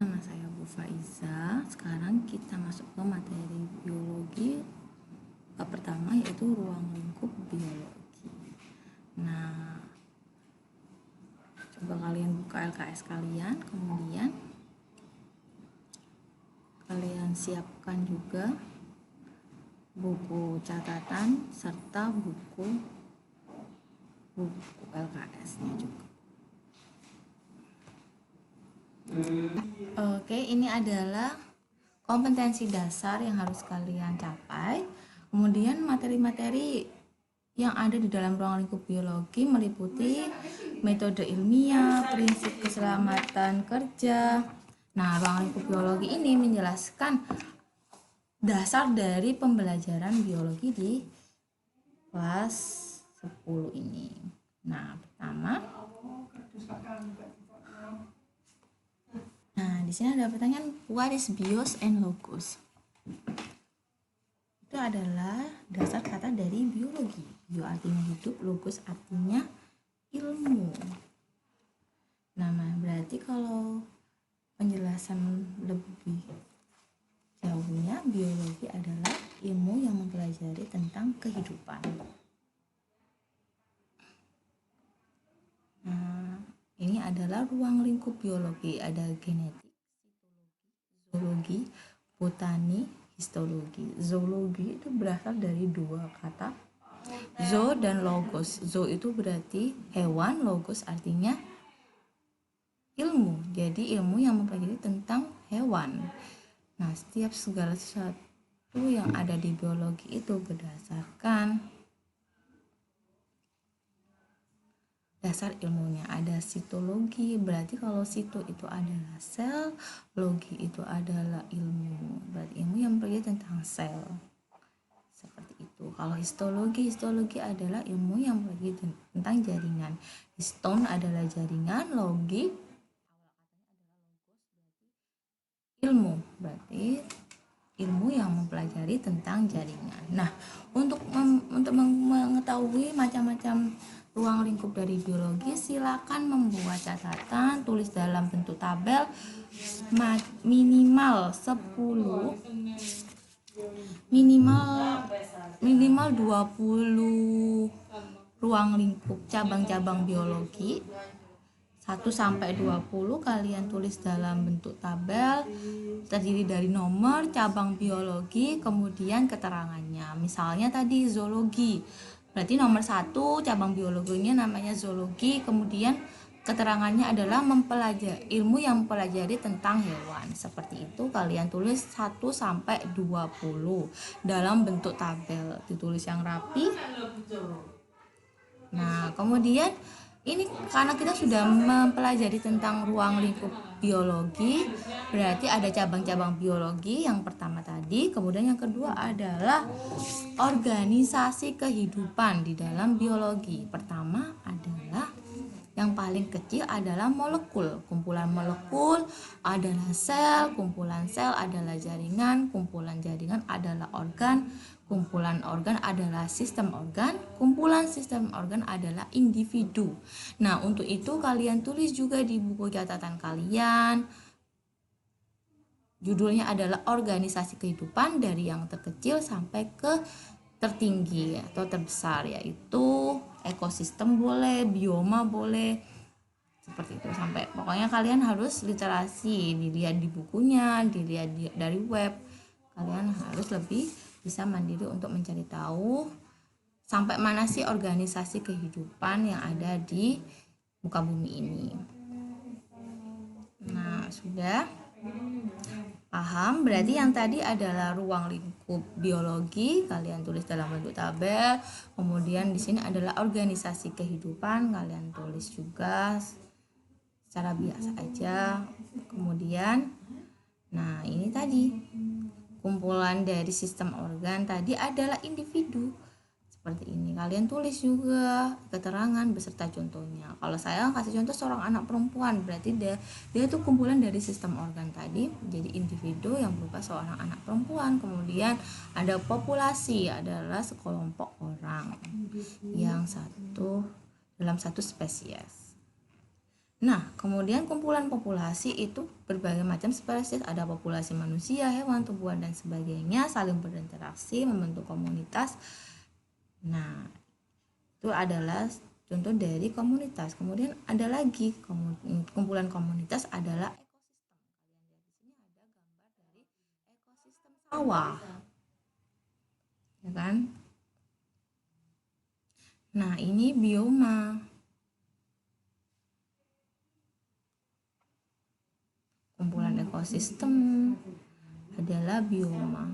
Nama saya Bu Faiza. Sekarang kita masuk ke materi biologi bab pertama, yaitu ruang lingkup biologi. Nah, coba kalian buka LKS kalian, kemudian kalian siapkan juga buku catatan serta buku LKS-nya juga. Oke, ini adalah kompetensi dasar yang harus kalian capai. Kemudian materi-materi yang ada di dalam ruang lingkup biologi meliputi metode ilmiah, prinsip keselamatan kerja. Nah, ruang lingkup biologi ini menjelaskan dasar dari pembelajaran biologi di kelas 10 ini. Nah, pertama, di sini ada pertanyaan, what is bios and logos? Itu adalah dasar kata dari biologi. Bio artinya hidup, logos artinya ilmu. Nah, berarti kalau penjelasan lebih jauhnya, biologi adalah ilmu yang mempelajari tentang kehidupan. Nah, ini adalah ruang lingkup biologi. Ada genetik, zoologi, botani, histologi. Zoologi itu berasal dari dua kata, zoo dan logos. Zoo itu berarti hewan, logos artinya ilmu. Jadi ilmu yang mempelajari tentang hewan. Nah, setiap segala sesuatu yang ada di biologi itu berdasarkan dasar ilmunya. Ada sitologi, berarti kalau situ itu adalah sel, logi itu adalah ilmu, berarti ilmu yang mempelajari tentang sel. Seperti itu. Kalau histologi adalah ilmu yang mempelajari tentang jaringan. Histon adalah jaringan, logi ilmu, berarti ilmu yang mempelajari tentang jaringan. Nah, untuk mengetahui macam-macam ruang lingkup dari biologi, silakan membuat catatan, tulis dalam bentuk tabel minimal 10, minimal 20 ruang lingkup cabang-cabang biologi. 1-20 kalian tulis dalam bentuk tabel, terdiri dari nomor, cabang biologi, kemudian keterangannya. Misalnya tadi zoologi, berarti nomor 1 cabang biologinya namanya zoologi, kemudian keterangannya adalah mempelajari ilmu yang mempelajari tentang hewan. Seperti itu, kalian tulis 1-20 dalam bentuk tabel, ditulis yang rapi. Nah, kemudian ini karena kita sudah mempelajari tentang ruang lingkup biologi, berarti ada cabang-cabang biologi yang pertama tadi, kemudian yang kedua adalah organisasi kehidupan di dalam biologi. Pertama adalah yang paling kecil adalah molekul. Kumpulan molekul adalah sel, kumpulan sel adalah jaringan, kumpulan jaringan adalah organ, kumpulan organ adalah sistem organ, kumpulan sistem organ adalah individu. Nah, untuk itu kalian tulis juga di buku catatan kalian. Judulnya adalah organisasi kehidupan dari yang terkecil sampai ke tertinggi atau terbesar, yaitu ekosistem boleh, bioma boleh, seperti itu. Sampai pokoknya kalian harus literasi, dilihat di bukunya, dilihat dari web. Kalian harus lebih bisa mandiri untuk mencari tahu sampai mana sih organisasi kehidupan yang ada di muka bumi ini. Nah, sudah paham? Berarti yang tadi adalah ruang lingkup biologi, kalian tulis dalam bentuk tabel. Kemudian di sini adalah organisasi kehidupan, kalian tulis juga secara biasa aja. Kemudian, nah ini tadi kumpulan dari sistem organ tadi adalah individu. Seperti ini, kalian tulis juga keterangan beserta contohnya. Kalau saya kasih contoh seorang anak perempuan, berarti dia itu kumpulan dari sistem organ tadi, jadi individu yang berupa seorang anak perempuan. Kemudian ada populasi, adalah sekelompok orang yang dalam satu spesies. Nah, kemudian kumpulan populasi itu berbagai macam spesies, ada populasi manusia, hewan, tumbuhan, dan sebagainya, saling berinteraksi, membentuk komunitas. Nah, itu adalah contoh dari komunitas. Kemudian ada lagi kumpulan komunitas adalah ekosistem. Kalian lihat di sini ada gambar dari ekosistem sawah, ya kan? Nah, ini bioma. Kumpulan ekosistem adalah bioma.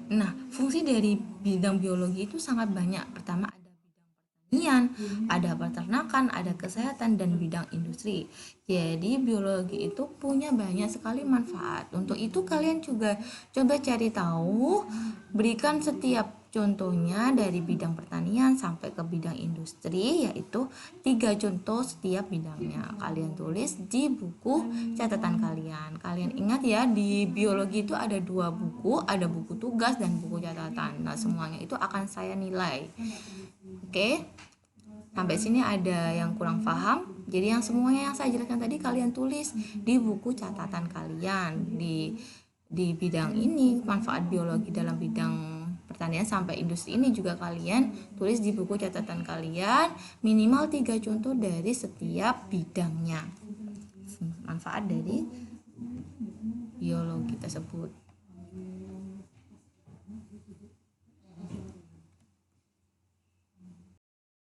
Nah, fungsi dari bidang biologi itu sangat banyak. Pertama ada bidang pertanian, ada peternakan, ada kesehatan, dan bidang industri. Jadi biologi itu punya banyak sekali manfaat. Untuk itu kalian juga coba cari tahu, berikan setiap contohnya dari bidang pertanian sampai ke bidang industri, yaitu 3 contoh setiap bidangnya. Kalian tulis di buku catatan kalian. Kalian ingat ya, di biologi itu ada 2 buku, ada buku tugas dan buku catatan. Nah, semuanya itu akan saya nilai. Oke? Sampai sini ada yang kurang paham? Jadi yang semuanya yang saya jelaskan tadi kalian tulis di buku catatan kalian. Di bidang ini, manfaat biologi dalam bidang pertanian sampai industri ini juga kalian tulis di buku catatan kalian minimal 3 contoh dari setiap bidangnya. Manfaat dari biologi tersebut.